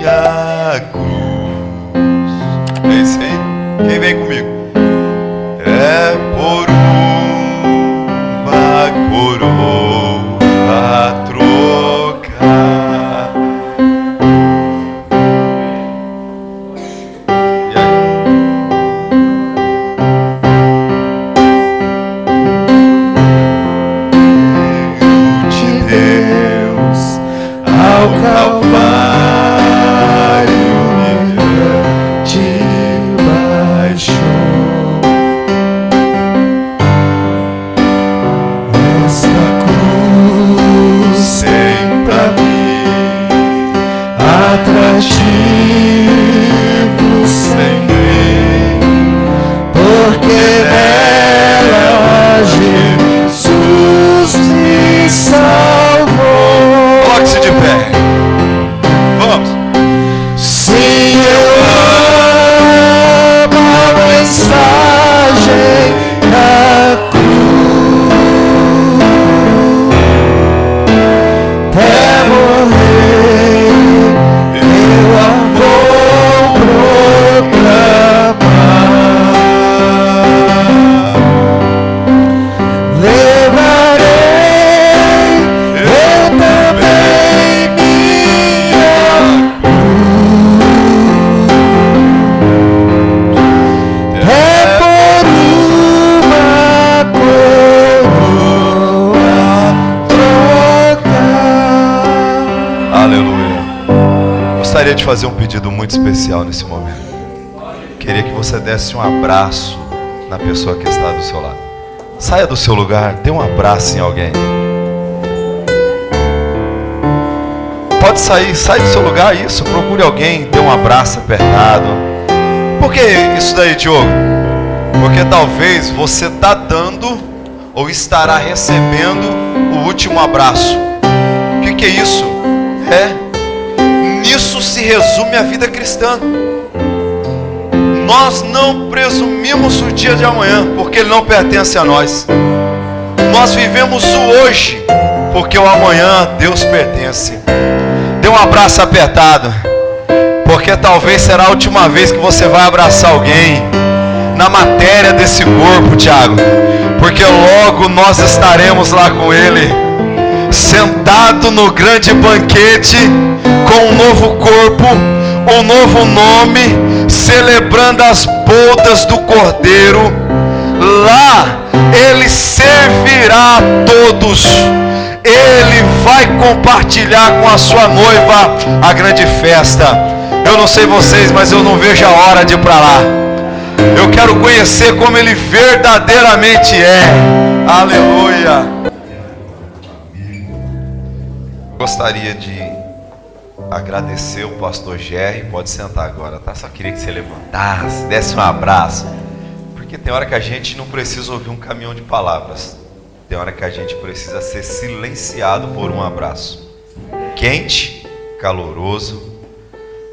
a cruz. É isso aí. Quem vem comigo? É por uma coroa a trocar. E aí? De Deus ao Calvário te baixou. Esta cruz tem pra mim atrativo sem fim, porque nela Jesus me salvou. Coloque-se de pé. Vamos. Sim, eu amo a mensagem da cruz. Até morrer eu a vou proclamar. Levarei eu também minha cruz. É por uma coroa trocar. Aleluia. Gostaria de fazer um pedido muito especial nesse momento. Queria que você desse um abraço na pessoa que está do seu lado. Saia do seu lugar, dê um abraço em alguém. Pode sair, sai do seu lugar, isso, procure alguém, dê um abraço apertado. Por que isso daí, Diogo? Porque talvez você está dando ou estará recebendo o último abraço. O que é isso? Nisso se resume a vida cristã. Nós não presumimos o dia de amanhã, porque ele não pertence a nós. Nós vivemos o hoje, porque o amanhã Deus pertence. Dê um abraço apertado, porque talvez será a última vez que você vai abraçar alguém na matéria desse corpo, Tiago, porque logo nós estaremos lá com ele, sentado no grande banquete, com um novo corpo, um novo nome, celebrando as bodas do Cordeiro. Lá ele servirá a todos, ele vai compartilhar com a sua noiva a grande festa. Eu não sei vocês, mas eu não vejo a hora de ir para lá. Eu quero conhecer como ele verdadeiramente é. Aleluia. Gostaria de agradecer o pastor Jerry. Pode sentar agora, tá? Só queria que você levantasse, desse um abraço. Porque tem hora que a gente não precisa ouvir um caminhão de palavras. Tem hora que a gente precisa ser silenciado por um abraço. Quente, caloroso.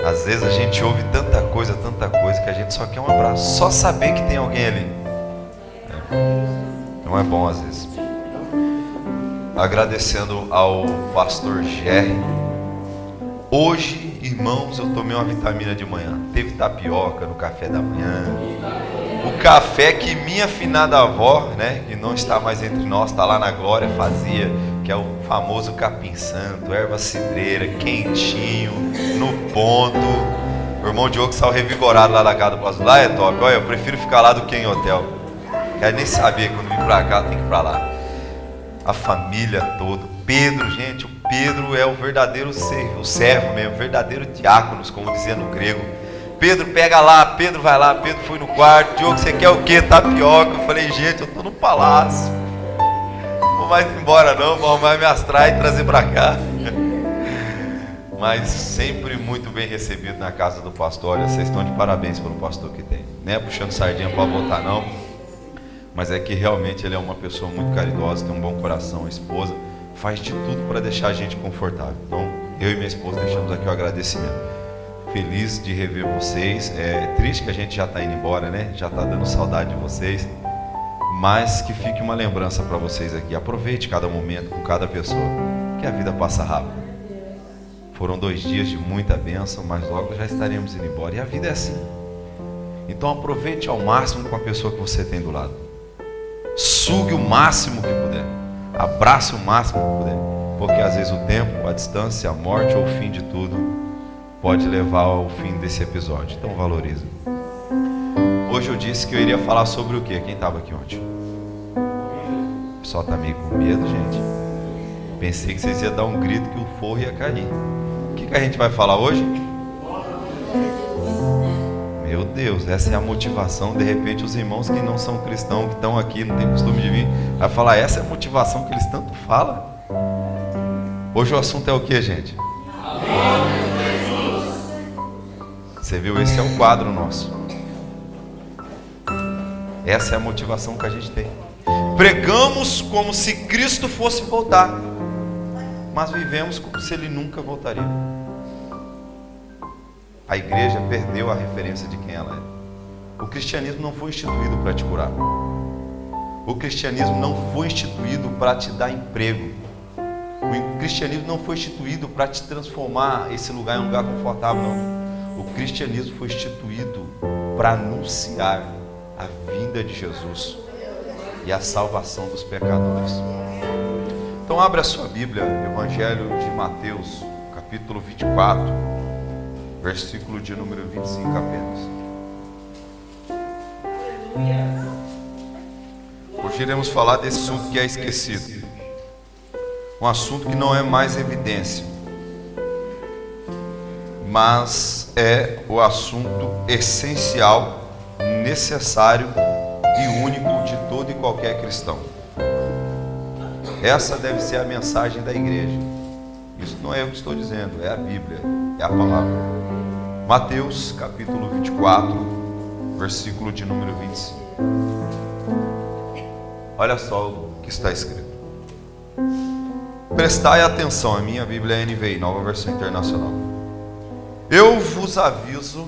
Às vezes a gente ouve tanta coisa que a gente só quer um abraço. Só saber que tem alguém ali. Não é bom às vezes. Agradecendo ao pastor Jerry. Hoje, irmãos, eu tomei uma vitamina de manhã. Teve tapioca no café da manhã. O café que minha finada avó, né, que não está mais entre nós, está lá na glória, fazia, que é o famoso capim santo, erva cidreira, quentinho, no ponto. O irmão Diogo saiu revigorado lá da casa do pastor. Lá é top. Olha, eu prefiro ficar lá do que em hotel. Quero nem saber, quando vim pra cá, tem que ir pra lá. A família toda. Pedro, gente, o Pedro é o verdadeiro servo mesmo, o verdadeiro diáconos, como dizia no grego. Pedro pega lá, Pedro vai lá, Pedro foi no quarto. Diogo, você quer o quê? Tapioca. Eu falei, gente, eu tô no palácio. Não vou mais embora não, vou arrumar minhas traias e trazer pra cá. Mas sempre muito bem recebido na casa do pastor. Olha, vocês estão de parabéns pelo pastor que tem. Não é puxando sardinha para voltar não, mas é que realmente ele é uma pessoa muito caridosa, tem um bom coração, a esposa faz de tudo para deixar a gente confortável. Então eu e minha esposa deixamos aqui o agradecimento. Feliz de rever vocês. É triste que a gente já está indo embora, né? Já está dando saudade de vocês, mas que fique uma lembrança para vocês aqui. Aproveite cada momento com cada pessoa, que a vida passa rápido. Foram 2 dias de muita bênção, mas logo já estaremos indo embora. E a vida é assim. Então aproveite ao máximo com a pessoa que você tem do lado. Sugue o máximo que puder. Abrace o máximo que puder. Porque às vezes o tempo, a distância, a morte ou o fim de tudo pode levar ao fim desse episódio. Então valorize. Hoje eu disse que eu iria falar sobre o quê? Quem estava aqui ontem? O pessoal está meio com medo, gente. Pensei que vocês iam dar um grito que o forro ia cair. O que a gente vai falar hoje? Meu Deus, essa é a motivação. De repente os irmãos que não são cristãos, que estão aqui, não tem costume de vir, vai falar, essa é a motivação que eles tanto falam. Hoje o assunto é o que, gente? Você viu? Esse é o quadro nosso. Essa é a motivação que a gente tem. Pregamos como se Cristo fosse voltar, mas vivemos como se Ele nunca voltaria. A igreja perdeu a referência de quem ela é. O cristianismo não foi instituído para te curar. O cristianismo não foi instituído para te dar emprego. O cristianismo não foi instituído para te transformar esse lugar em um lugar confortável, não. O cristianismo foi instituído para anunciar a vinda de Jesus e a salvação dos pecadores. Então abre a sua Bíblia, Evangelho de Mateus, capítulo 24, versículo de número 25 apenas. Hoje iremos falar desse assunto que é esquecido. Um assunto que não é mais evidência, mas é o assunto essencial, necessário e único de todo e qualquer cristão. Essa deve ser a mensagem da igreja. Isso não é eu que estou dizendo, é a Bíblia, é a palavra. Mateus capítulo 24, versículo de número 25. Olha só o que está escrito. Prestai atenção, a minha Bíblia é NVI, Nova Versão Internacional. Eu vos aviso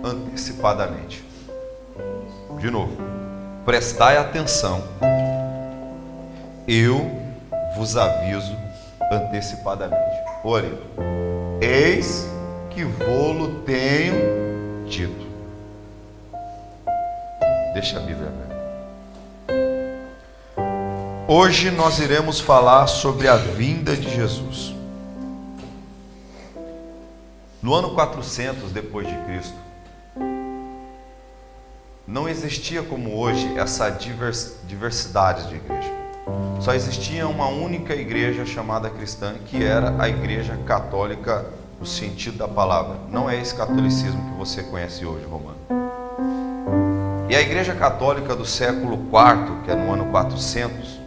antecipadamente. De novo, prestai atenção. Eu vos aviso antecipadamente. Olhe, eis que vô-lo tenho dito. Deixa a Bíblia aberta. Hoje nós iremos falar sobre a vinda de Jesus. No ano 400 depois de Cristo, não existia como hoje essa diversidade de igreja. Só existia uma única igreja chamada cristã, que era a igreja católica no sentido da palavra. Não é esse catolicismo que você conhece hoje, romano. E a igreja católica do século IV, que é no ano 400,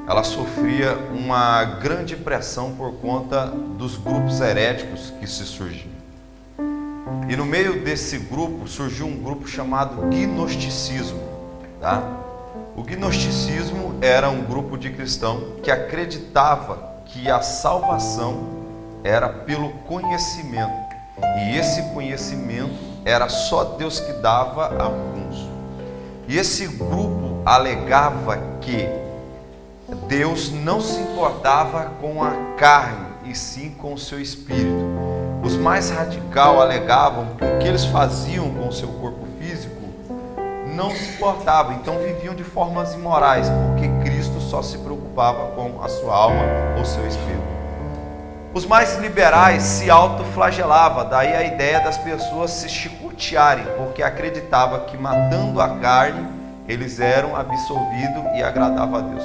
ela sofria uma grande pressão por conta dos grupos heréticos que se surgiam. E no meio desse grupo surgiu um grupo chamado gnosticismo, tá? O gnosticismo era um grupo de cristãos que acreditava que a salvação era pelo conhecimento, e esse conhecimento era só Deus que dava a alguns. E esse grupo alegava que Deus não se importava com a carne, e sim com o seu espírito. Os mais radicais alegavam que o que eles faziam com o seu corpo físico não se importava, então viviam de formas imorais, porque Cristo só se preocupava com a sua alma ou seu espírito. Os mais liberais se autoflagelavam, daí a ideia das pessoas se chicotearem, porque acreditava que matando a carne eles eram absolvidos e agradavam a Deus.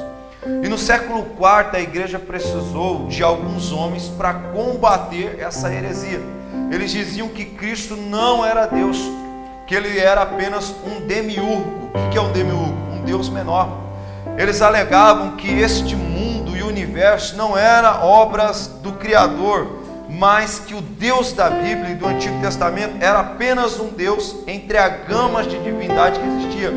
E no século IV a igreja precisou de alguns homens para combater essa heresia. Eles diziam que Cristo não era Deus, que ele era apenas um demiurgo. O que é um demiurgo? Um Deus menor. Eles alegavam que este mundo e o universo não eram obras do Criador, mas que o Deus da Bíblia e do Antigo Testamento era apenas um Deus entre a gama de divindade que existia,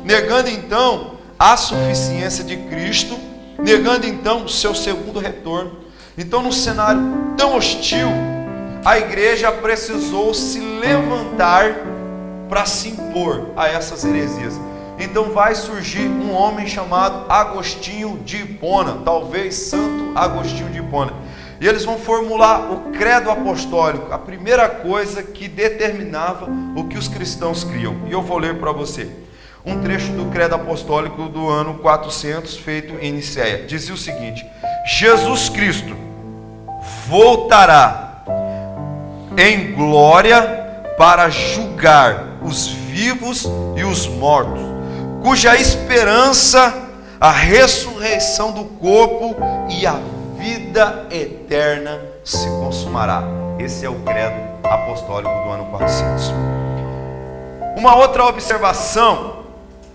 negando então a suficiência de Cristo, negando então o seu segundo retorno. Então, num cenário tão hostil, a igreja precisou se levantar para se impor a essas heresias. Então vai surgir um homem chamado Agostinho de Hipona, talvez Santo Agostinho de Hipona. E eles vão formular o credo apostólico, a primeira coisa que determinava o que os cristãos criam. E eu vou ler para você um trecho do credo apostólico do ano 400, feito em Nicéia. Dizia o seguinte: Jesus Cristo voltará em glória para julgar os vivos e os mortos, cuja esperança a ressurreição do corpo e a vida eterna se consumará. Esse é o credo apostólico do ano 400. Uma outra observação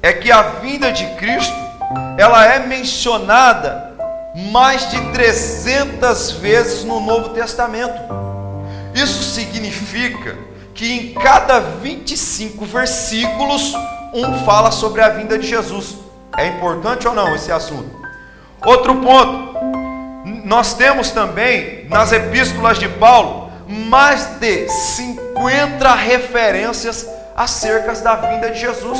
é que a vinda de Cristo, ela é mencionada mais de 300 vezes no Novo Testamento. Isso significa que em cada 25 versículos, um fala sobre a vinda de Jesus. É importante ou não esse assunto? Outro ponto, nós temos também nas epístolas de Paulo mais de 50 referências acerca da vinda de Jesus.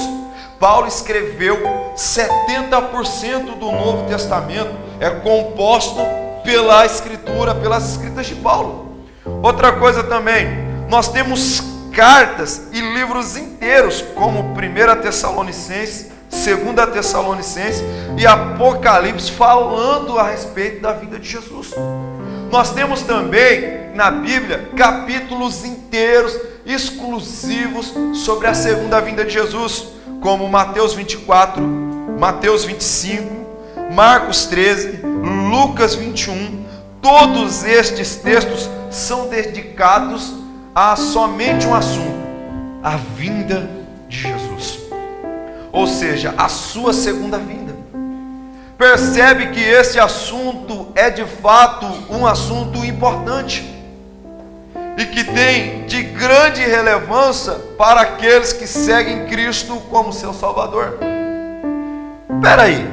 Paulo escreveu 70% do Novo Testamento é composto pela escritura, pelas escritas de Paulo. Outra coisa também, nós temos cartas e livros inteiros, como 1 Tessalonicenses, 2 Tessalonicenses e Apocalipse, falando a respeito da vinda de Jesus. Nós temos também na Bíblia capítulos inteiros exclusivos sobre a segunda vinda de Jesus, como Mateus 24, Mateus 25, Marcos 13, Lucas 21. Todos estes textos são dedicados a somente um assunto: a vinda de Jesus, ou seja, a sua segunda vinda. Percebe que esse assunto é de fato um assunto importante e que tem de grande relevância para aqueles que seguem Cristo como seu Salvador. Espera aí,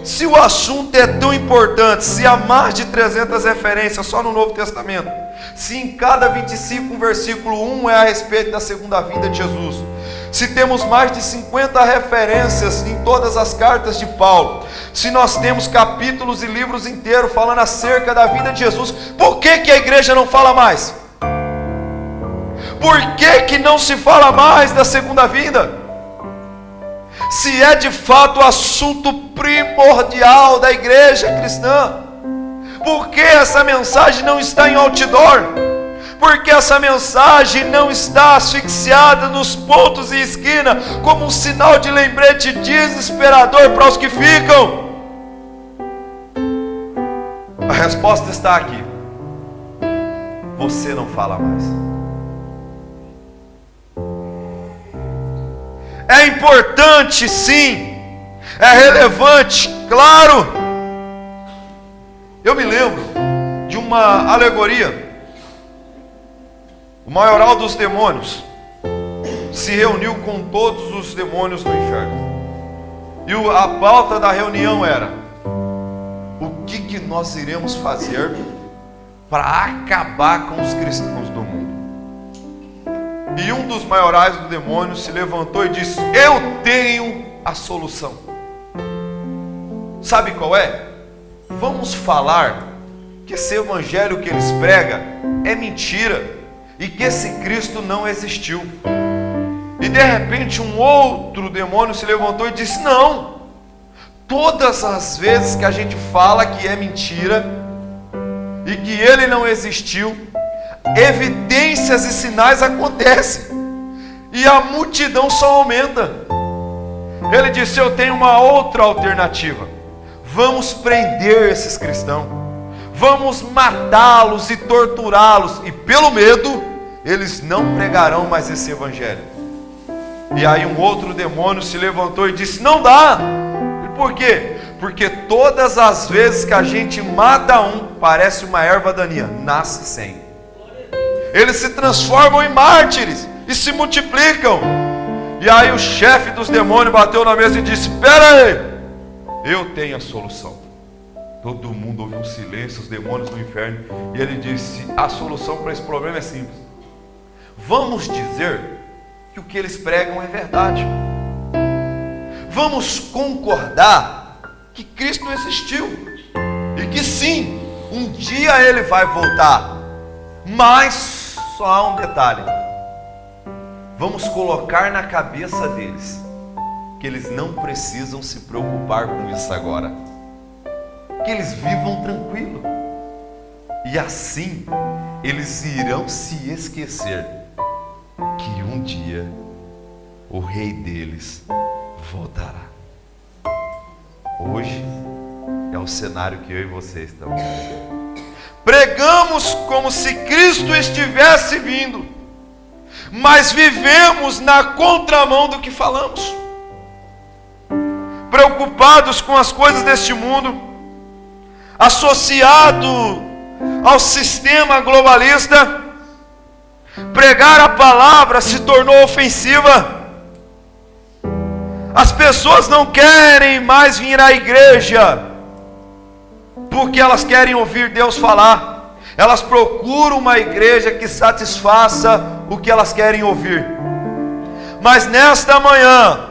se o assunto é tão importante, se há mais de 300 referências só no Novo Testamento, se em cada 25 versículo 1 é a respeito da segunda vinda de Jesus, se temos mais de 50 referências em todas as cartas de Paulo, se nós temos capítulos e livros inteiros falando acerca da vida de Jesus, por que a igreja não fala mais? Por que não se fala mais da segunda vinda? Se é de fato o assunto primordial da igreja cristã, por que essa mensagem não está em outdoor? Por que essa mensagem não está asfixiada nos pontos e esquina como um sinal de lembrete desesperador para os que ficam? A resposta está aqui: você não fala mais. É importante, sim. É relevante, claro. Eu me lembro de uma alegoria. O maioral dos demônios se reuniu com todos os demônios do inferno. E a pauta da reunião era: o que nós iremos fazer para acabar com os cristãos do mundo? E um dos maiorais do demônio se levantou e disse: eu tenho a solução. Sabe qual é? Vamos falar que esse evangelho que eles pregam é mentira e que esse Cristo não existiu. E de repente um outro demônio se levantou e disse: não, todas as vezes que a gente fala que é mentira e que ele não existiu, evidências e sinais acontecem e a multidão só aumenta. Ele disse: eu tenho uma outra alternativa. Vamos prender esses cristãos, vamos matá-los e torturá-los, e pelo medo eles não pregarão mais esse evangelho. E aí um outro demônio se levantou e disse: não dá. E por quê? Porque todas as vezes que a gente mata um, parece uma erva daninha, nasce 100. Eles se transformam em mártires e se multiplicam. E aí o chefe dos demônios bateu na mesa e disse: espera aí, eu tenho a solução. Todo mundo ouviu um silêncio, os demônios do inferno. E ele disse: a solução para esse problema é simples. Vamos dizer que o que eles pregam é verdade. Vamos concordar que Cristo existiu e que sim, Um dia ele vai voltar. Mas só há um detalhe. Vamos colocar na cabeça deles que eles não precisam se preocupar com isso agora. Que eles vivam tranquilo. E assim eles irão se esquecer que um dia o rei deles voltará. Hoje é o cenário que eu e você estamos vivendo. Pregamos como se Cristo estivesse vindo, mas vivemos na contramão do que falamos. Preocupados com as coisas deste mundo, associado ao sistema globalista, pregar a palavra se tornou ofensiva. As pessoas não querem mais vir à igreja, porque elas querem ouvir Deus falar. Elas procuram uma igreja que satisfaça o que elas querem ouvir. Mas nesta manhã,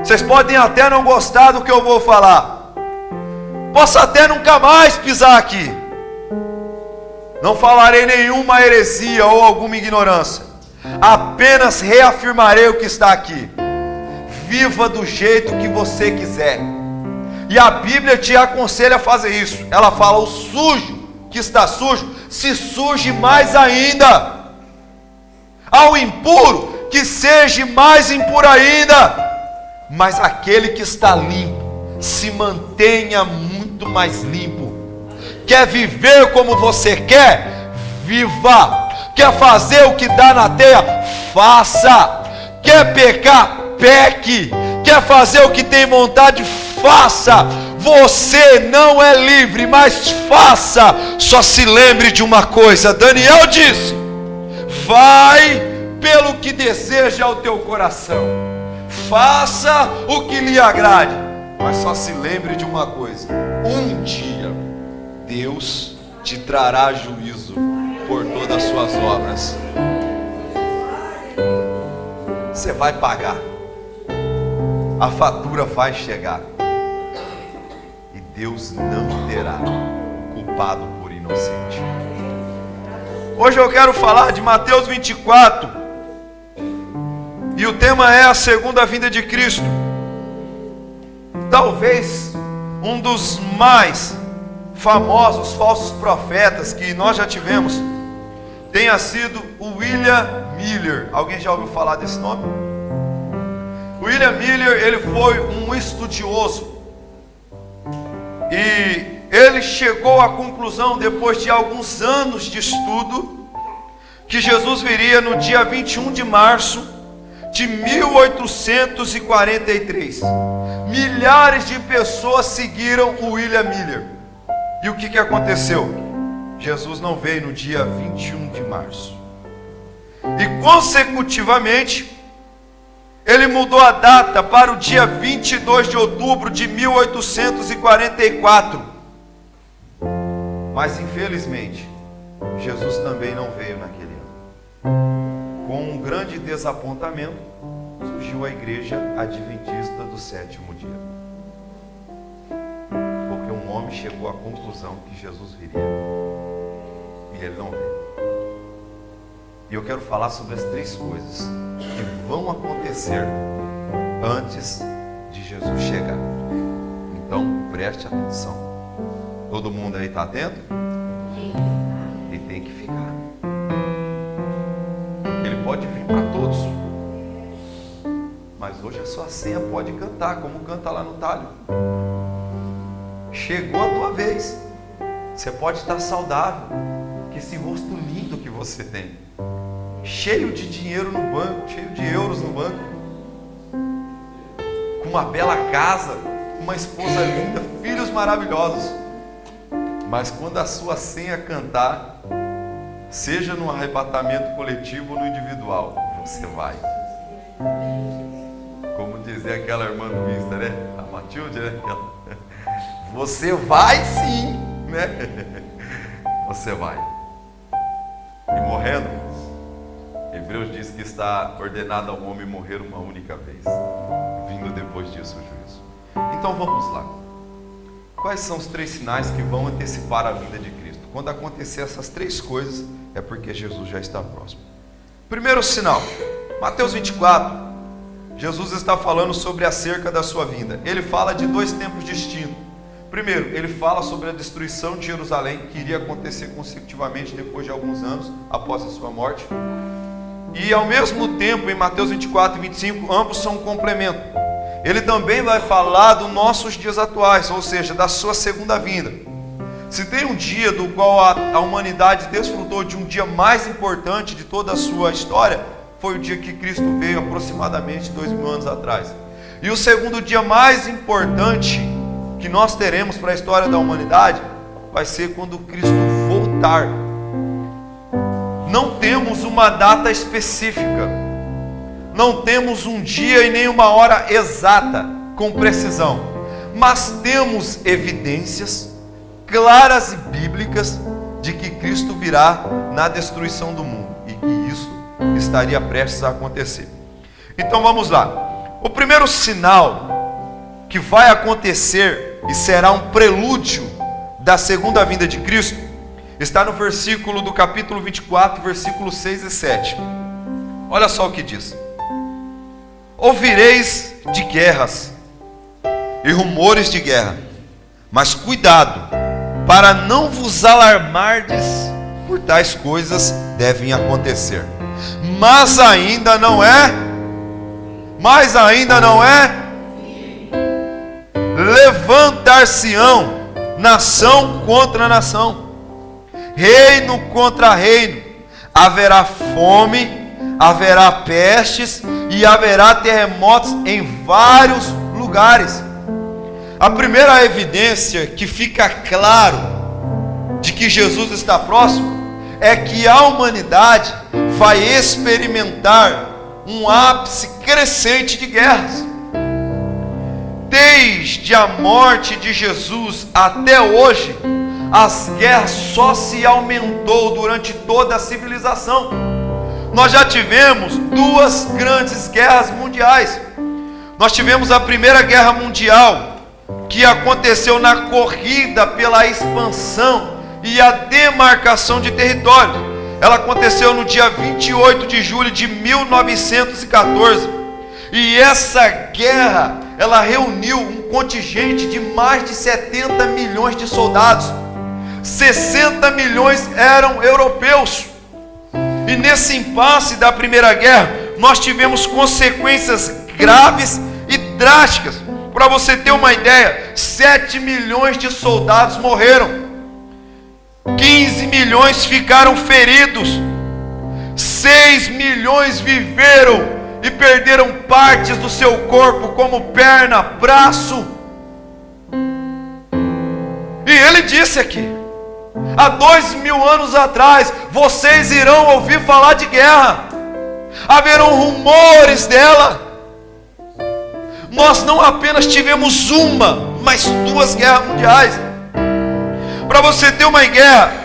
vocês podem até não gostar do que eu vou falar, posso até nunca mais pisar aqui, não falarei nenhuma heresia ou alguma ignorância, apenas reafirmarei o que está aqui. Viva do jeito que você quiser. E a Bíblia te aconselha a fazer isso. Ela fala: o sujo que está sujo, se suje mais ainda. Ao impuro, que seja mais impuro ainda. Mas aquele que está limpo, se mantenha muito mais limpo. Quer viver como você quer? Viva. Quer fazer o que dá na teia? Faça. Quer pecar? Peque. Quer fazer o que tem vontade? Faça. Você não é livre, mas faça. Só se lembre de uma coisa: Daniel disse: vai pelo que deseja o teu coração, faça o que lhe agrade, mas só se lembre de uma coisa: um dia Deus te trará juízo por todas as suas obras. Você vai pagar. A fatura vai chegar. E Deus não terá culpado por inocente. Hoje eu quero falar de Mateus 24. E o tema é a segunda vinda de Cristo. Talvez um dos mais famosos falsos profetas que nós já tivemos tenha sido o William Miller. Alguém já ouviu falar desse nome? William Miller, ele foi um estudioso, e ele chegou à conclusão, depois de alguns anos de estudo, que Jesus viria no dia 21 de março de 1843. Milhares de pessoas seguiram o William Miller. E o que aconteceu? Jesus não veio no dia 21 de março. E consecutivamente, ele mudou a data para o dia 22 de outubro de 1844. Mas infelizmente, Jesus também não veio naquele ano. Com um grande desapontamento, surgiu a Igreja Adventista do Sétimo Dia. Porque um homem chegou à conclusão que Jesus viria. E ele não veio. E eu quero falar sobre as três coisas que vão acontecer antes de Jesus chegar. Então, preste atenção. Todo mundo aí está atento? E tem que ficar. Ele pode vir para todos. Mas hoje a sua senha pode cantar, como canta lá no talho. Chegou a tua vez. Você pode estar saudável, que esse rosto lindo que você tem, cheio de dinheiro no banco, cheio de euros no banco, com uma bela casa, uma esposa linda, filhos maravilhosos. Mas quando a sua senha cantar, seja no arrebatamento coletivo ou no individual, você vai. Como dizia aquela irmã do Insta, né? A Matilde, né? Você vai sim, né? Você vai. E morrendo, Hebreus diz que está ordenado ao homem morrer uma única vez, vindo depois disso o juízo. Então vamos lá. Quais são os 3 sinais que vão antecipar a vinda de Cristo? Quando acontecer essas 3 coisas, é porque Jesus já está próximo. Primeiro sinal, Mateus 24, Jesus está falando sobre acerca da sua vinda. Ele fala de 2 tempos distintos. Primeiro, ele fala sobre a destruição de Jerusalém, que iria acontecer consecutivamente depois de alguns anos, após a sua morte. E ao mesmo tempo, em Mateus 24 e 25, ambos são um complemento. Ele também vai falar dos nossos dias atuais, ou seja, da sua segunda vinda. Se tem um dia do qual a humanidade desfrutou de um dia mais importante de toda a sua história, foi o dia que Cristo veio aproximadamente 2000 anos atrás. E o segundo dia mais importante que nós teremos para a história da humanidade vai ser quando Cristo voltar. Não temos uma data específica, não temos um dia e nem uma hora exata, com precisão, mas temos evidências claras e bíblicas de que Cristo virá na destruição do mundo e que isso estaria prestes a acontecer. Então vamos lá. O primeiro sinal que vai acontecer e será um prelúdio da segunda vinda de Cristo está no versículo do capítulo 24, versículos 6 e 7. Olha só o que diz: ouvireis de guerras e rumores de guerra, mas cuidado, para não vos alarmardes, por tais coisas devem acontecer. Mas ainda não é. Levantar-se-ão nação contra nação, reino contra reino. Haverá fome, haverá pestes e haverá terremotos em vários lugares. A primeira evidência que fica claro de que Jesus está próximo é que a humanidade vai experimentar um ápice crescente de guerras. Desde a morte de Jesus até hoje, as guerras só se aumentou durante toda a civilização. Nós já tivemos 2 grandes guerras mundiais. Nós tivemos a Primeira Guerra Mundial, que aconteceu na corrida pela expansão e a demarcação de territórios. Ela aconteceu no dia 28 de julho de 1914. E essa guerra, ela reuniu um contingente de mais de 70 milhões de soldados. 60 milhões eram europeus. E nesse impasse da Primeira Guerra, nós tivemos consequências graves e drásticas. Para você ter uma ideia, 7 milhões de soldados morreram. 15 milhões ficaram feridos. 6 milhões viveram e perderam partes do seu corpo, como perna, braço. E ele disse aqui: há 2000 anos atrás, vocês irão ouvir falar de guerra, haverão rumores dela. Nós não apenas tivemos uma, mas 2 guerras mundiais. Para você ter uma ideia,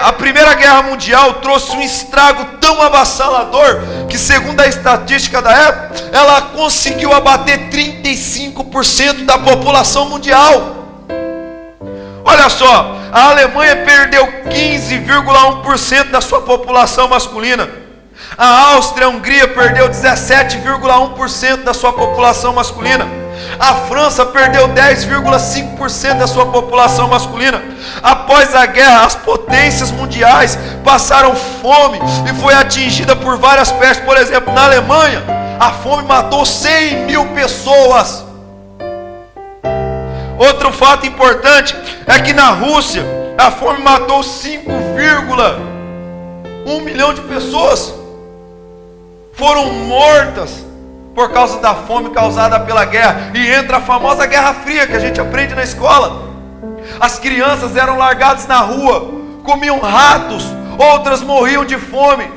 a Primeira Guerra Mundial trouxe um estrago tão avassalador que, segundo a estatística da época, ela conseguiu abater 35% da população mundial. Olha só, a Alemanha perdeu 15,1% da sua população masculina. A Áustria e a Hungria perdeu 17,1% da sua população masculina. A França perdeu 10,5% da sua população masculina. Após a guerra, as potências mundiais passaram fome e foi atingida por várias pestes. Por exemplo, na Alemanha, a fome matou 100 mil pessoas. Outro fato importante é que na Rússia, a fome matou 5,1 milhão de pessoas. Foram mortas por causa da fome causada pela guerra. E entra a famosa Guerra Fria, que a gente aprende na escola. As crianças eram largadas na rua, comiam ratos, outras morriam de fome.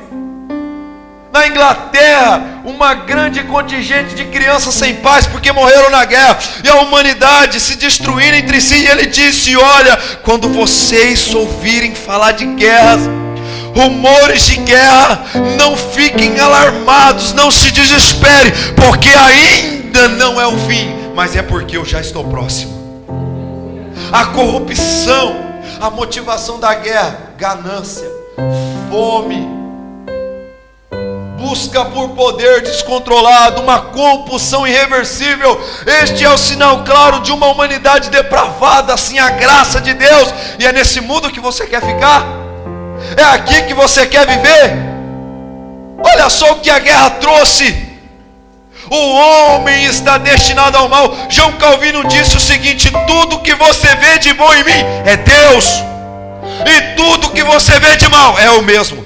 Na Inglaterra, uma grande contingente de crianças sem pais, porque morreram na guerra, e a humanidade se destruindo entre si. E ele disse: olha, quando vocês ouvirem falar de guerras, rumores de guerra, não fiquem alarmados, não se desespere, porque ainda não é o fim, mas é porque eu já estou próximo. a corrupção, a motivação da guerra, ganância, fome, busca por poder descontrolado, uma compulsão irreversível. Este é o sinal claro de uma humanidade depravada, sem a graça de Deus. E é nesse mundo que você quer ficar? É aqui que você quer viver? Olha só o que a guerra trouxe. O homem está destinado ao mal. João Calvino disse o seguinte: tudo que você vê de bom em mim é Deus, e tudo que você vê de mal é o mesmo.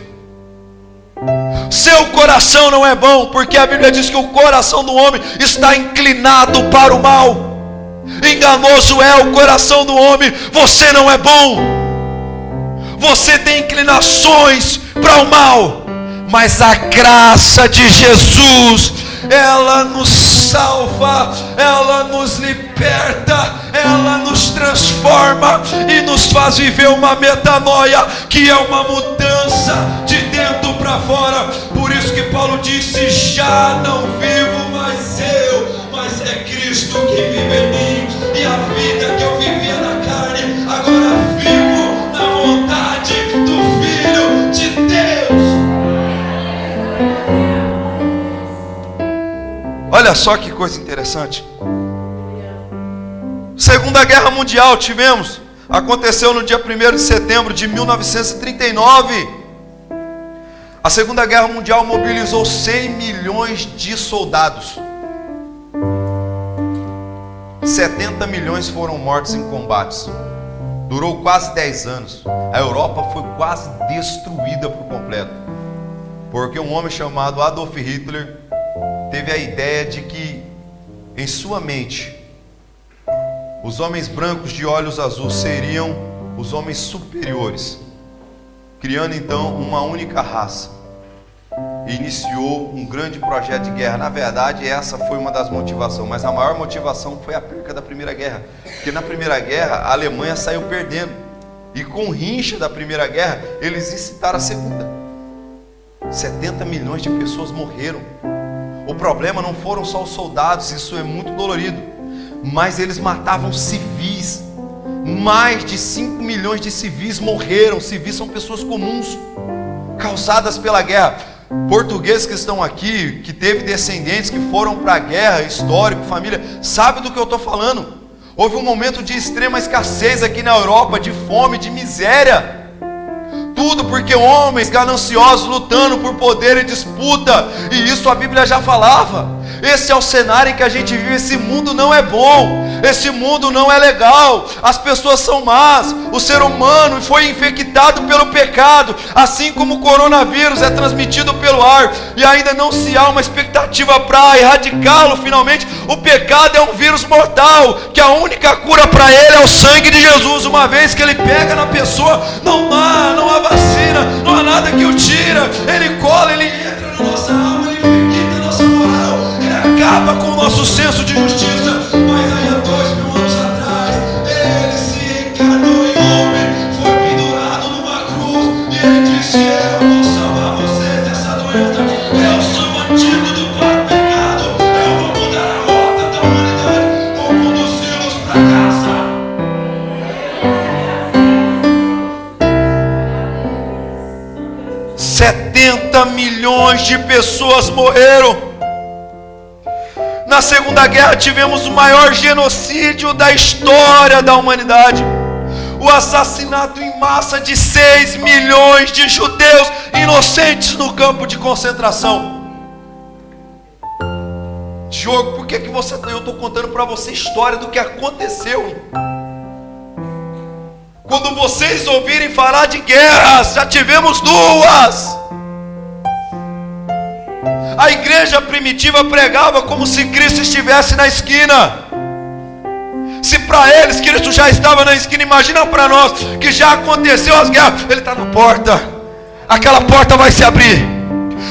Seu coração não é bom, porque a Bíblia diz que o coração do homem está inclinado para o mal. Enganoso é o coração do homem. Você não é bom, você tem inclinações para o mal, mas a graça de Jesus, ela nos salva, ela nos liberta, ela nos transforma e nos faz viver uma metanoia, que é uma mudança de dentro para fora. Por isso que Paulo disse: já não vivo mais eu, mas é Cristo que vive em mim. E a vida que eu vivia na carne, agora vivo na vontade do Filho de Deus. Olha só que coisa interessante. Segunda Guerra Mundial aconteceu no dia 1º de setembro de 1939. A Segunda Guerra Mundial mobilizou 100 milhões de soldados. 70 milhões foram mortos em combates. Durou quase 10 anos. A Europa foi quase destruída por completo, porque um homem chamado Adolf Hitler teve a ideia de que, em sua mente, os homens brancos de olhos azuis seriam os homens superiores, criando então uma única raça, e iniciou um grande projeto de guerra. Na verdade, essa foi uma das motivações, mas a maior motivação foi a perca da Primeira Guerra, porque na Primeira Guerra a Alemanha saiu perdendo, e com rincha da Primeira Guerra eles incitaram a Segunda. 70 milhões de pessoas morreram. O problema não foram só os soldados, isso é muito dolorido, mas eles matavam civis. Mais de 5 milhões de civis morreram. Civis são pessoas comuns, causadas pela guerra. Portugueses que estão aqui, que teve descendentes que foram para a guerra, histórico, família, sabe do que eu estou falando. Houve um momento de extrema escassez aqui na Europa, de fome, de miséria. Tudo porque homens gananciosos lutando por poder e disputa. E isso a Bíblia já falava. Esse é o cenário em que a gente vive. Esse mundo não é bom, esse mundo não é legal, as pessoas são más, o ser humano foi infectado pelo pecado, assim como o coronavírus é transmitido pelo ar, e ainda não se há uma expectativa para erradicá-lo finalmente. O pecado é um vírus mortal, que a única cura para ele é o sangue de Jesus. Uma vez que ele pega na pessoa, não há vacina, não há nada que o tira. Ele cola, ele entra na nossa alma, ele infecta a nossa moral, acaba com o nosso senso de justiça. Mas aí há 2000 anos atrás, ele se encarnou em homem, foi pendurado numa cruz, e ele disse: eu vou salvar vocês dessa doença, eu sou o antídoto para o pecado, eu vou mudar a rota da humanidade, vou conduzi-los para casa. 70 milhões de pessoas morreram. Na Segunda Guerra tivemos o maior genocídio da história da humanidade. O assassinato em massa de 6 milhões de judeus inocentes no campo de concentração. Diogo, por que eu estou contando para você a história do que aconteceu? Quando vocês ouvirem falar de guerras, já tivemos duas. A igreja primitiva pregava como se Cristo estivesse na esquina. Se para eles Cristo já estava na esquina, imagina para nós que já aconteceu as guerras. Ele está na porta, aquela porta vai se abrir.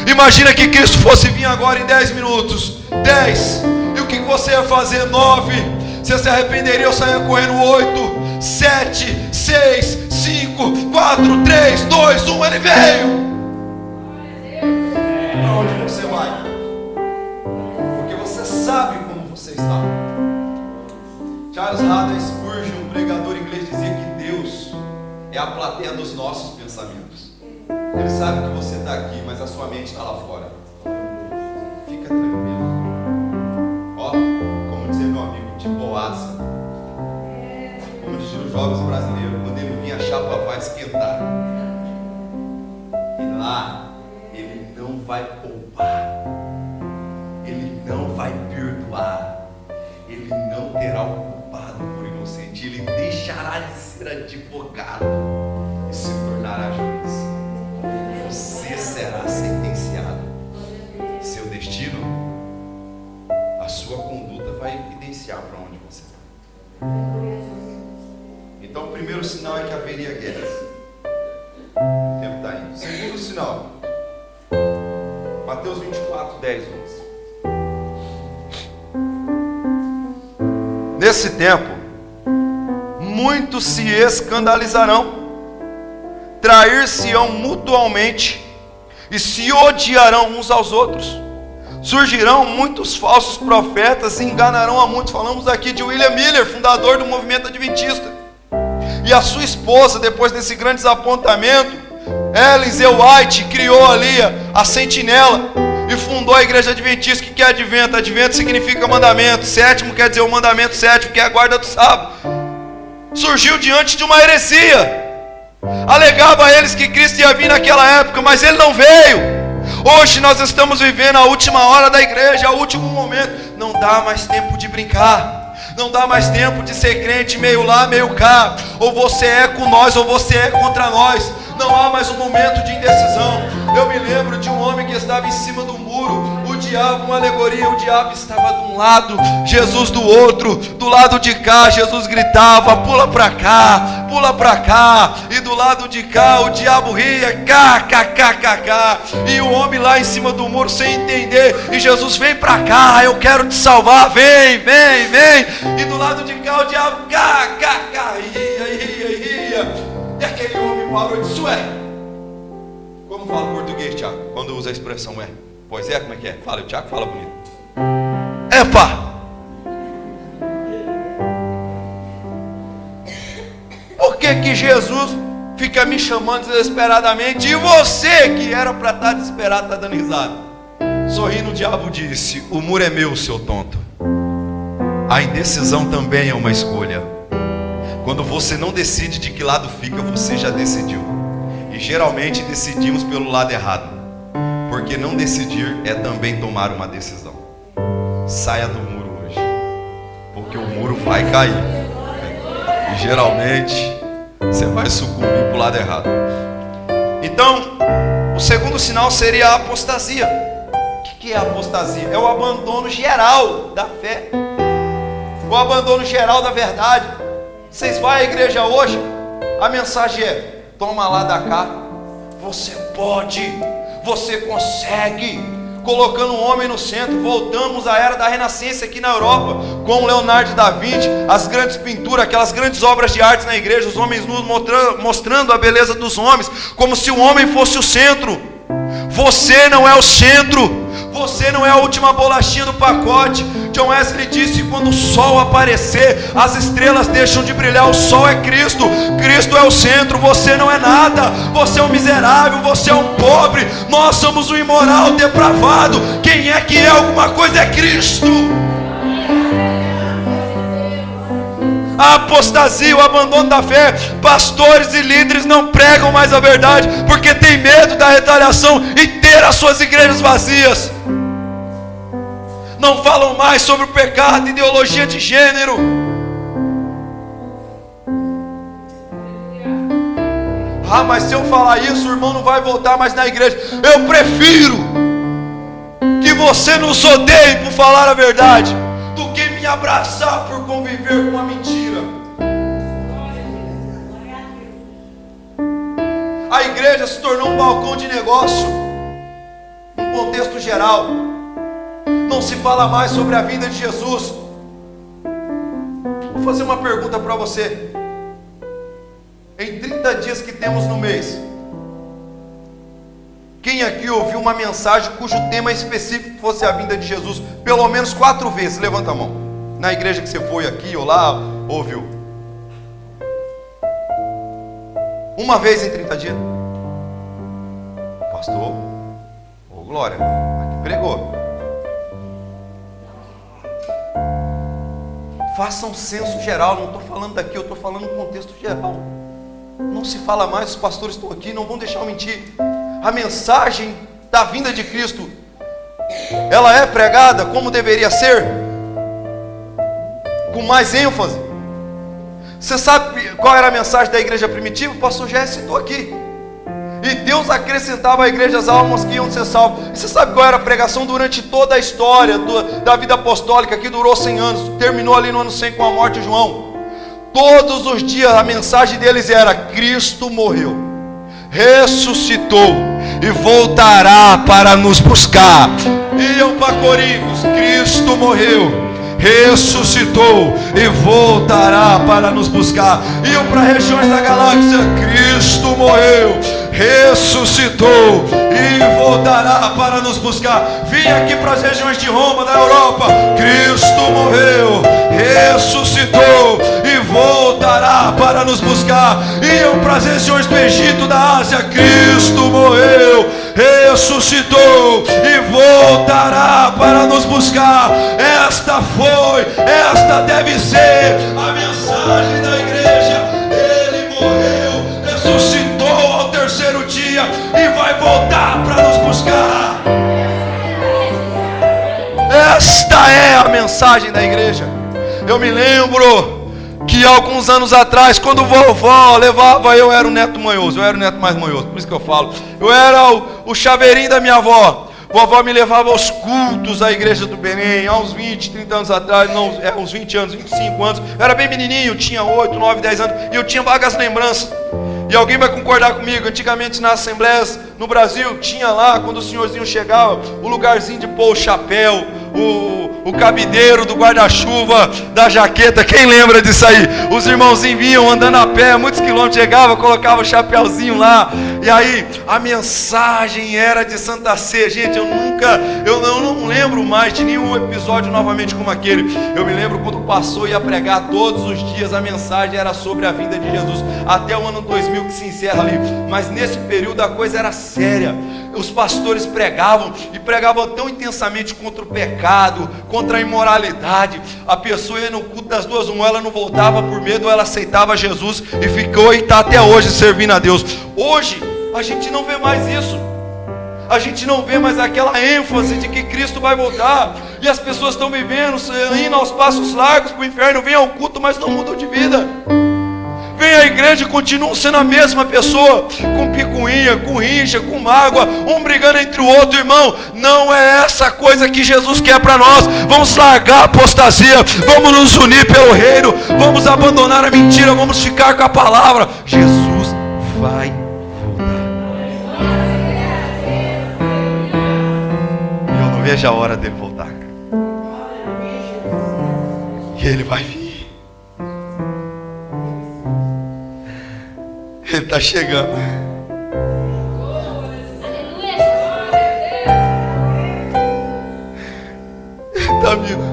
Imagina que Cristo fosse vir agora em 10 minutos. 10, e o que você ia fazer? 9, você se arrependeria ou saia correndo? 8, 7, 6, 5, 4, 3, 2, 1, ele veio. Para onde você vai? Porque você sabe como você está. Charles Haddon Spurgeon, um pregador inglês, é a plateia dos nossos pensamentos. Ele sabe que você está aqui, mas a sua mente está lá fora. Fica tranquilo. Ó, como dizia meu amigo, de boaça. Como dizia os jovens brasileiros, quando ele vinha, a chapa vai esquentar. E lá, ele não vai poupar. Ele não vai perdoar. Ele não terá o culpado por inocente. Ele deixará de ser advogado e se tornará juiz. Você será sentenciado. Seu destino, a sua conduta vai evidenciar para onde você vai. Então o primeiro sinal é que haveria guerras. O tempo está indo. Segundo sinal, Mateus 24, 10, 11. Nesse tempo, muitos se escandalizarão, trair-se-ão mutuamente e se odiarão uns aos outros. Surgirão muitos falsos profetas e enganarão a muitos. Falamos aqui de William Miller, fundador do movimento adventista. E a sua esposa, depois desse grande desapontamento, Ellen G. White, criou ali a Sentinela e fundou a igreja adventista. O que é advento? Advento significa mandamento. Sétimo quer dizer o mandamento sétimo, que é a guarda do sábado. Surgiu diante de uma heresia. Alegava a eles que Cristo ia vir naquela época, mas ele não veio. Hoje nós estamos vivendo a última hora da igreja, o último momento. Não dá mais tempo de brincar. Não dá mais tempo de ser crente meio lá, meio cá. Ou você é com nós, ou você é contra nós. Não há mais um momento de indecisão. Eu me lembro de um homem que estava em cima do muro. O diabo, uma alegoria, o diabo estava de um lado, Jesus do outro. Do lado de cá, Jesus gritava: pula pra cá, pula pra cá. E do lado de cá, o diabo ria: kkkk. E o homem lá em cima do muro sem entender. E Jesus: vem pra cá, eu quero te salvar, vem, vem, vem. E do lado de cá, o diabo ria. E aquele homem parou e disse: ué, como fala o português, Tiago, quando usa a expressão é? Pois é, como é que é? Fala, o Tiago fala bonito. Epa! Por que Jesus fica me chamando desesperadamente? E você, que era para estar desesperado, está dando risada. Sorrindo, o diabo disse: o muro é meu, seu tonto. A indecisão também é uma escolha. Quando você não decide de que lado fica, você já decidiu. E geralmente decidimos pelo lado errado. Porque não decidir é também tomar uma decisão. Saia do muro hoje. Porque o muro vai cair. E geralmente você vai sucumbir para o lado errado. Então, o segundo sinal seria a apostasia. O que é a apostasia? É o abandono geral da fé. O abandono geral da verdade. Vocês vão à igreja hoje, a mensagem é: toma lá da cá, você pode, você consegue, colocando o homem no centro. Voltamos à era da Renascença aqui na Europa, com Leonardo da Vinci, as grandes pinturas, aquelas grandes obras de arte na igreja, os homens nus mostrando a beleza dos homens, como se o homem fosse o centro. Você não é o centro. Você não é a última bolachinha do pacote. John Wesley disse: quando o sol aparecer, as estrelas deixam de brilhar. O sol é Cristo. Cristo é o centro. Você não é nada. Você é um miserável. Você é um pobre. Nós somos um imoral, depravado. Quem é que é alguma coisa é Cristo. A apostasia, o abandono da fé. Pastores e líderes não pregam mais a verdade porque tem medo da retaliação e ter as suas igrejas vazias. Não falam mais sobre o pecado, ideologia de gênero. Ah, mas se eu falar isso, o irmão não vai voltar mais na igreja. Eu prefiro que você nos odeie por falar a verdade do que me abraçar por conviver com a mentira. A igreja se tornou um balcão de negócio, em contexto geral. Não se fala mais sobre a vida de Jesus. Vou fazer uma pergunta para você. Em 30 dias que temos no mês, quem aqui ouviu uma mensagem cujo tema específico fosse a vinda de Jesus? Pelo menos 4 vezes, levanta a mão. Na igreja que você foi aqui ou lá, ouviu? Uma vez em 30 dias. Pastor, ô glória, aqui pregou. Faça um censo geral, não estou falando daqui, eu estou falando no contexto geral. Não se fala mais, os pastores estão aqui, não vão deixar eu mentir. A mensagem da vinda de Cristo, ela é pregada como deveria ser, com mais ênfase. Você sabe qual era a mensagem da igreja primitiva? O pastor já citou aqui. E Deus acrescentava à igreja as almas que iam ser salvas. E você sabe qual era a pregação durante toda a história da vida apostólica, que durou 100 anos, terminou ali no ano 100 com a morte de João. Todos os dias a mensagem deles era: Cristo morreu, ressuscitou e voltará para nos buscar. Iam para Coríntios: Cristo morreu, ressuscitou e voltará para nos buscar. Iam para regiões da galáxia: Cristo morreu, ressuscitou e voltará para nos buscar. Vinha aqui para as regiões de Roma, da Europa: Cristo morreu, ressuscitou e voltará para nos buscar. Iam para as regiões do Egito, da Ásia: Cristo morreu, ressuscitou e voltará para nos buscar. Esta deve ser a mensagem da igreja. Ele morreu, ressuscitou ao terceiro dia e vai voltar para nos buscar. Esta é a mensagem da igreja. Eu me lembro que alguns anos atrás, quando vovó levava, eu era o neto manhoso, eu era o neto mais manhoso, por isso que eu falo, eu era o chaveirinho da minha avó. Vovó me levava aos cultos à igreja do Belém, há uns 20, 30 anos atrás, não, uns 20 anos, 25 anos, eu era bem menininho, tinha 8, 9, 10 anos, e eu tinha vagas lembranças. E alguém vai concordar comigo, antigamente nas assembleias no Brasil, tinha lá, quando o senhorzinho chegava, o lugarzinho de pôr o chapéu, o cabideiro do guarda-chuva, da jaqueta. Quem lembra disso aí? Os irmãozinhos vinham andando a pé, muitos quilômetros, chegava, colocava o chapéuzinho lá. E aí, a mensagem era de Santa Ceia. Gente, eu não lembro mais de nenhum episódio novamente como aquele. Eu me lembro quando o pastor ia pregar todos os dias, a mensagem era sobre a vinda de Jesus, até o ano 2000 que se encerra ali. Mas nesse período a coisa era séria. Os pastores pregavam, e pregavam tão intensamente contra o pecado, contra a imoralidade. A pessoa ia no culto das duas, uma, ela não voltava por medo, ou ela aceitava Jesus e ficou e está até hoje servindo a Deus. Hoje a gente não vê mais isso. A gente não vê mais aquela ênfase de que Cristo vai voltar. E as pessoas estão vivendo, indo aos passos largos para o inferno, vêm ao culto, mas não mudam de vida. Vem à igreja e continuam sendo a mesma pessoa, com picuinha, com rincha, com mágoa, um brigando entre o outro. Irmão, não é essa coisa que Jesus quer para nós. Vamos largar a apostasia, vamos nos unir pelo reino, vamos abandonar a mentira, vamos ficar com a palavra. Jesus vai voltar. E eu não vejo a hora dele voltar. E ele vai vir. Ele está chegando. Ele está vindo.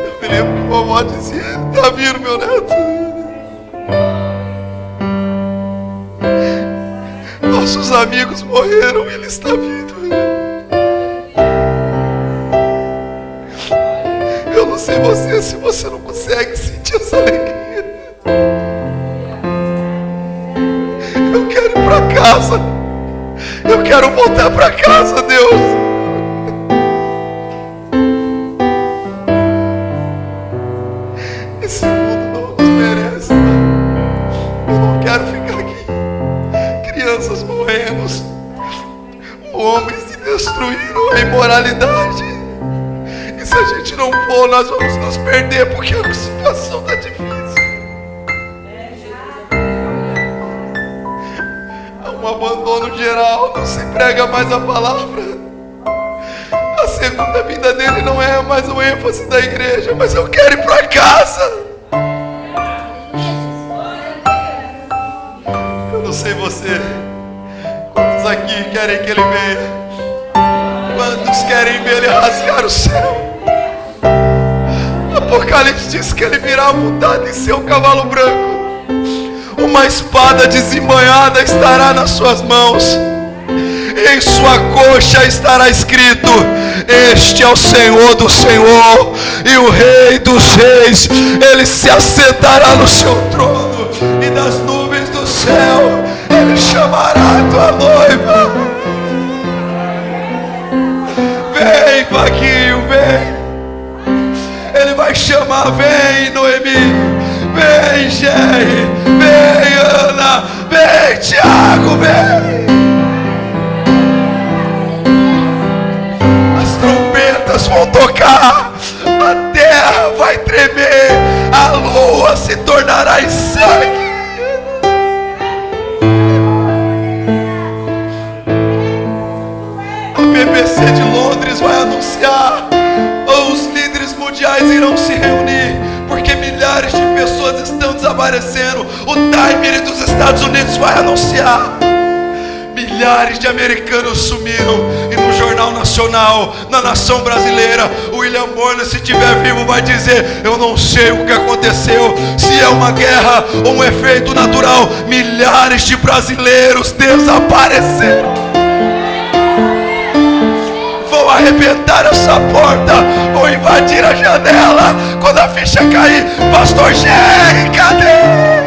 Eu me lembro que a vovó dizia: ele está vindo, meu neto. Nossos amigos morreram, ele está vindo. Eu não sei você, se você não consegue sentir essa alegria. Eu quero ir para casa. Eu quero voltar para casa, Deus. Esse mundo não nos merece. Eu não quero ficar aqui. Crianças morrendo, homens se destruindo, a imoralidade. E se a gente não for, nós vamos nos perder, porque a situação está difícil. Há um abandono geral, não se prega mais a palavra. A segunda vinda dele não é mais o ênfase da igreja, mas eu quero ir para casa. Eu não sei você, Quantos aqui querem que Ele venha? Quantos querem ver Ele rasgar o céu? Apocalipse diz que Ele virá montado em seu cavalo branco. Uma espada desembanhada estará nas suas mãos. Em sua coxa estará escrito: Este é o Senhor do Senhor e o Rei dos Reis. Ele se assentará no seu trono, e das nuvens do céu Ele chamará a tua noiva. Vem, Vaguinho, vem. Ele vai chamar: vem, Noemi, vem, Jerry, vem, Ana, vem, Tiago, vem. As trombetas vão tocar, a terra vai tremer, a lua se tornará em sangue. A BBC de Londres vai anunciar: os líderes mundiais irão se reunir, porque milhares de pessoas estão desaparecendo. O Times dos Estados Unidos vai anunciar: milhares de americanos sumiram. E no Jornal Nacional, na nação brasileira, o William Bonner, se estiver vivo, vai dizer: eu não sei o que aconteceu, se é uma guerra ou um efeito natural. Milhares de brasileiros desapareceram. Vão arrebentar essa porta, vão invadir a janela. Quando a ficha cair: Pastor Jerry, cadê?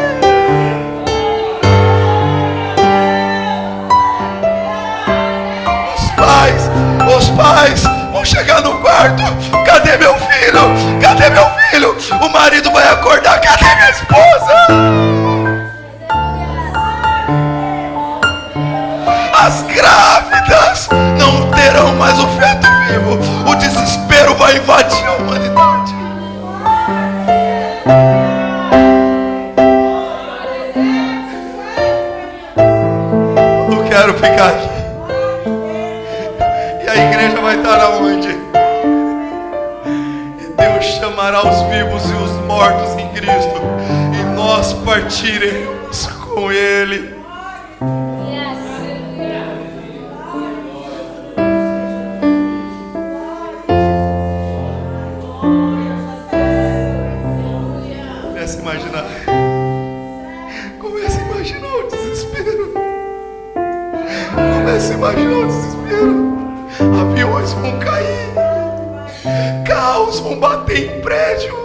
Os pais vão chegar no quarto: cadê meu filho? Cadê meu filho? O marido vai acordar: cadê minha esposa? As grávidas não terão mais o feto vivo. O desespero vai invadir a humanidade. Não quero ficar aqui. E a igreja vai estar aonde? E Deus chamará os vivos e os mortos em Cristo, e nós partiremos com Ele. Comece a imaginar. Comece a imaginar o desespero. Comece a imaginar o desespero. Aviões vão cair, carros vão bater em prédio,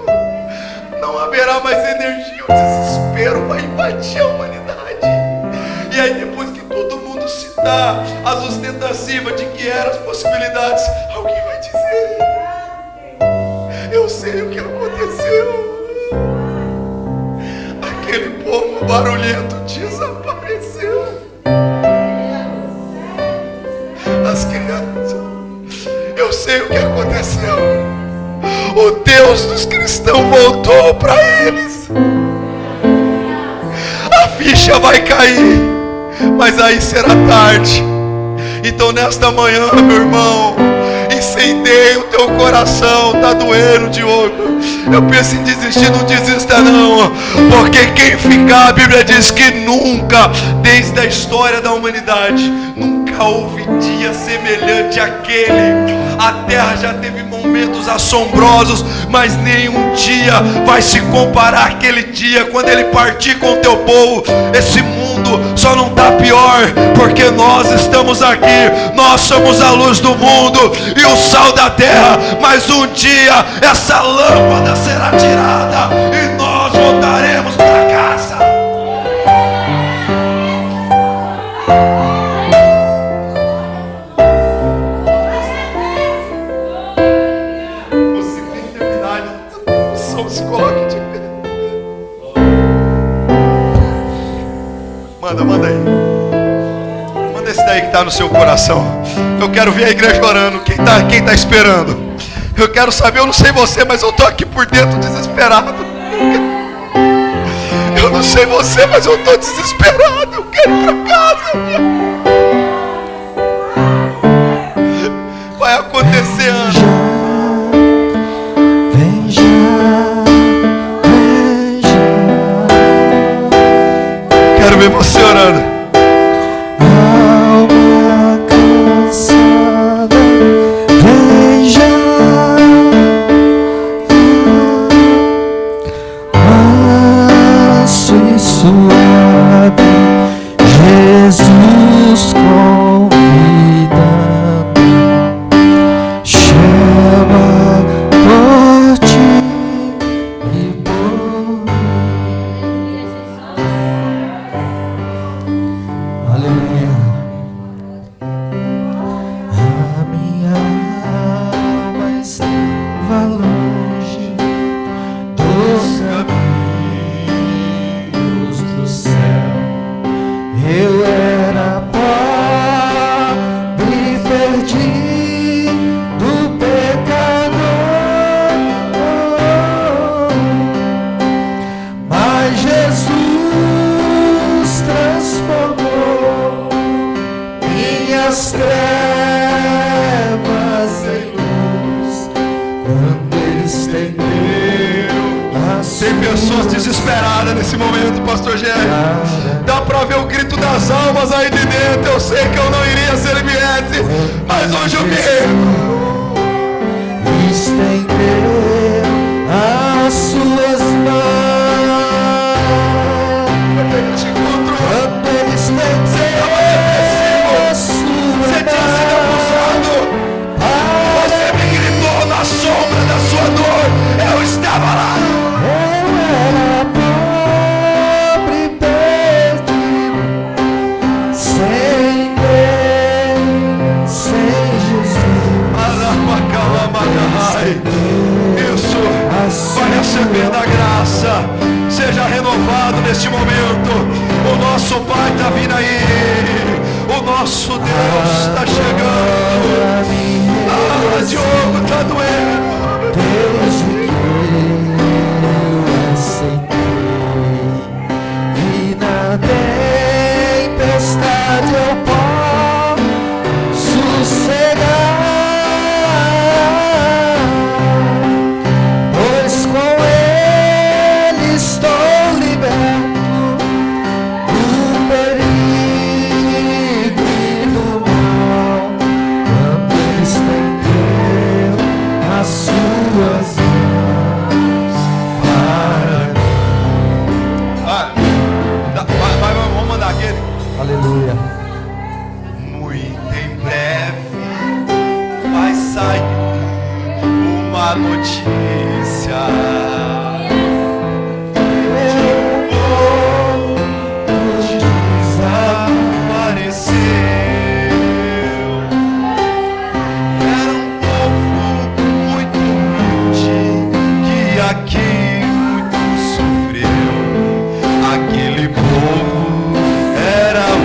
não haverá mais energia, o desespero vai invadir a humanidade. E aí, depois que todo mundo se dá as ostentativas de que eram as possibilidades, alguém vai dizer: eu sei o que aconteceu. Aquele povo barulhento desapareceu. As crianças, eu sei o que aconteceu. O Deus dos cristãos voltou para eles. A ficha vai cair, mas aí será tarde. Então nesta manhã, meu irmão, incendeie o teu coração. Tá doendo, Diogo? Eu penso em desistir. Não desista não, porque quem ficar, a Bíblia diz que nunca, desde a história da humanidade, nunca houve dia semelhante àquele. A terra já teve momentos assombrosos, mas nenhum dia vai se comparar àquele dia quando Ele partir com o teu povo. Esse mundo só não está pior porque nós estamos aqui. Nós somos a luz do mundo e o sal da terra. Mas um dia essa lâmpada será tirada e nós voltaremos para casa. Você tem que terminar. Se coloque de pé. Manda aí. Manda esse daí que está no seu coração. Eu quero ver a igreja orando. Quem tá esperando? Eu quero saber, eu não sei você, mas eu tô aqui por dentro desesperado. Eu não sei você, mas eu tô desesperado. Eu quero ir para casa. Vai acontecer, Ana. Vem já. Quero ver você orando. A Tem pessoas desesperadas nesse momento, pastor Jerry. Dá pra ver o grito das almas aí de dentro. Eu sei que eu não iria se ele viesse, mas hoje eu vim. Estendeu as suas mãos. Quando ele te encontrou, Quando ele estendeu as suas mãos, você tinha sido abusado. Você me gritou na sombra da sua dor. Eu estava lá. eu era pobre e perdido, sem Deus, sem Jesus. Isso vai receber da graça. Seja renovado neste momento. O nosso Pai está vindo aí. O nosso Deus está chegando. Diogo está doendo. Desde que eu aceitei, e na tempestade eu posso sossegar, pois com Ele estou liberto do perigo e do mal. Quando Ele estendeu as suas mãos para mim. Vamos mandar aquele. Aleluia. Muito em breve vai sair uma notícia. Desapareceu. Era um povo muito humilde que aqui muito sofreu. Aquele povo era o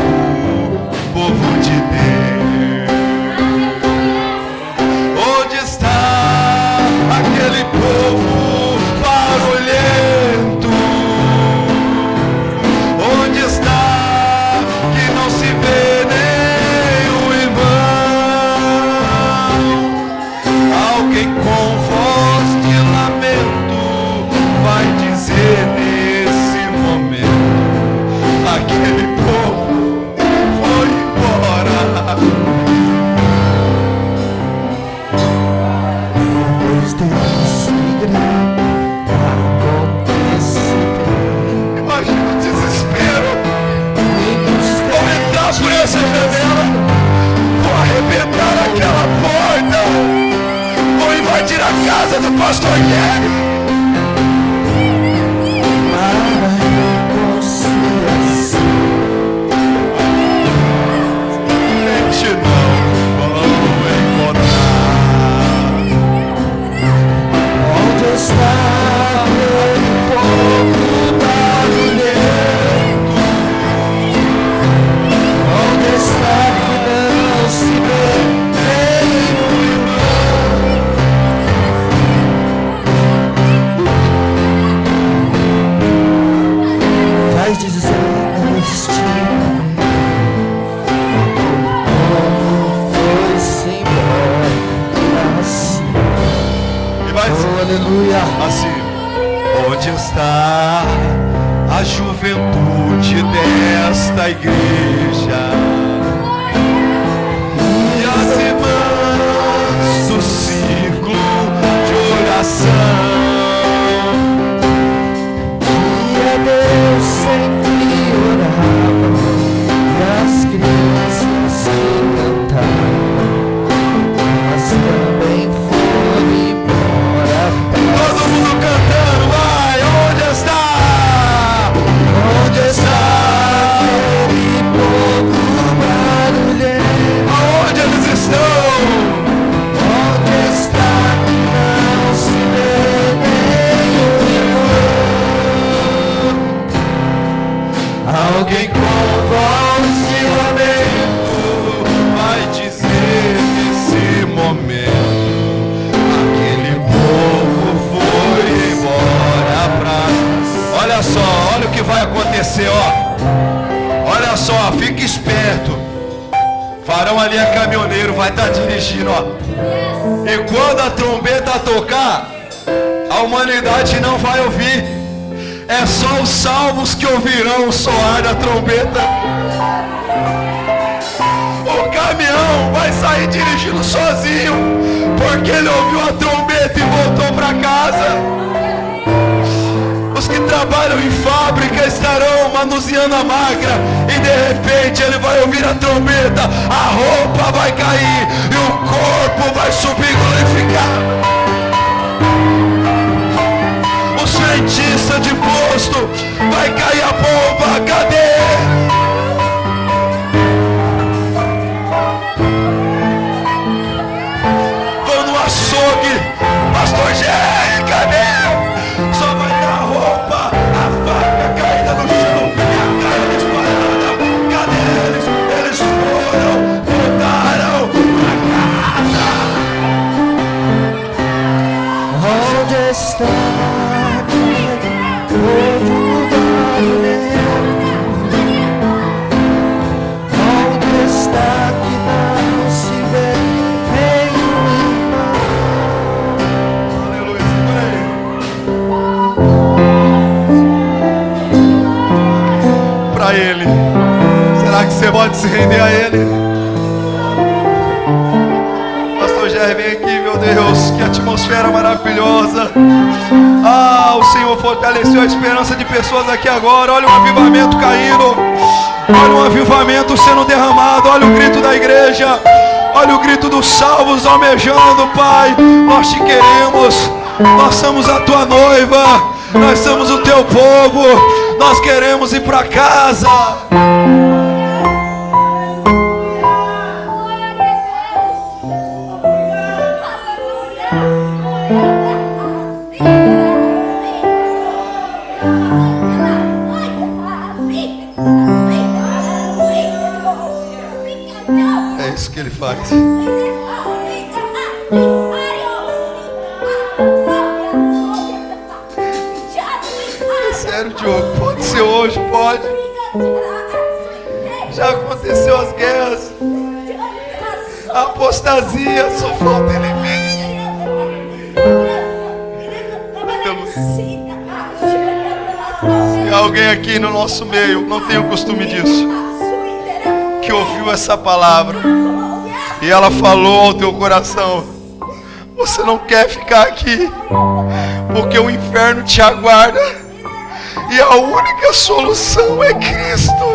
povo de Deus. Onde está aquele povo barulhento? Onde está que não se vê nem o irmão? Alguém com voz de lamento vai dizer nesse momento: aquele povo foi embora. Depois desse grande acontecimento, Imagina o desespero. muitos Vou entrar por essa janela, vou arrebentar aquela porta, vou invadir a casa do pastor Guilherme. para reconciliação. Gente, não vão encontrar. Onde está aquele povo barulhento? Onde está que não se vê nem o irmão? Faz dizer neste momento, o povo foi-se embora assim. E vai dizer Oh, aleluia. assim: onde está a juventude desta igreja? E as irmãs do ciclo de oração? E a Deus sempre oravam, e as crianças que cantavam, mas também foram embora. Todo mundo cantando, vai! Onde está? Onde está aquele povo barulhento? Onde eles estão? Onde está que não se vê nem o irmão? Alguém com voz de lamento vai dizer nesse momento: aquele povo foi embora pra... Olha só, olha o que vai acontecer, ó. Olha só, fica esperto. Farão ali é caminhoneiro, vai estar dirigindo, ó. E quando a trombeta tocar, humanidade não vai ouvir. É só os salvos que ouvirão o soar da trombeta. O caminhão vai sair dirigindo sozinho, porque ele ouviu a trombeta e voltou para casa. Os que trabalham em fábrica estarão manuseando a máquina, e de repente ele vai ouvir a trombeta, a roupa vai cair e o corpo vai subir e glorificar. Os cientistas de posto, vai cair a bomba, cadê? Vão no açougue, pastor Gé, cadê? Só vai dar a roupa, a faca caída no chão e a cara disparada. Cadê eles? Eles foram, voltaram pra casa. Onde está todo barulho? Onde está que não se vê nenhum irmão? Aleluia, segura aí. Pra Ele. Será que você pode se render a Ele? Pastor Jair, vem aqui, meu Deus. Que atmosfera maravilhosa. Ah, o Senhor fortaleceu a esperança de pessoas aqui agora. Olha o avivamento caindo. Olha o avivamento sendo derramado. Olha o grito da igreja. Olha o grito dos salvos almejando, Pai. Nós te queremos. Nós somos a tua noiva. Nós somos o teu povo. Nós queremos ir para casa. É isso que Ele faz. É sério, Diogo. Pode ser hoje, pode. Já aconteceu as guerras, a apostasia, só falta elemento. Se alguém aqui no nosso meio não tem o costume disso, que ouviu essa palavra e ela falou ao teu coração, você não quer ficar aqui, porque o inferno te aguarda e a única solução é Cristo.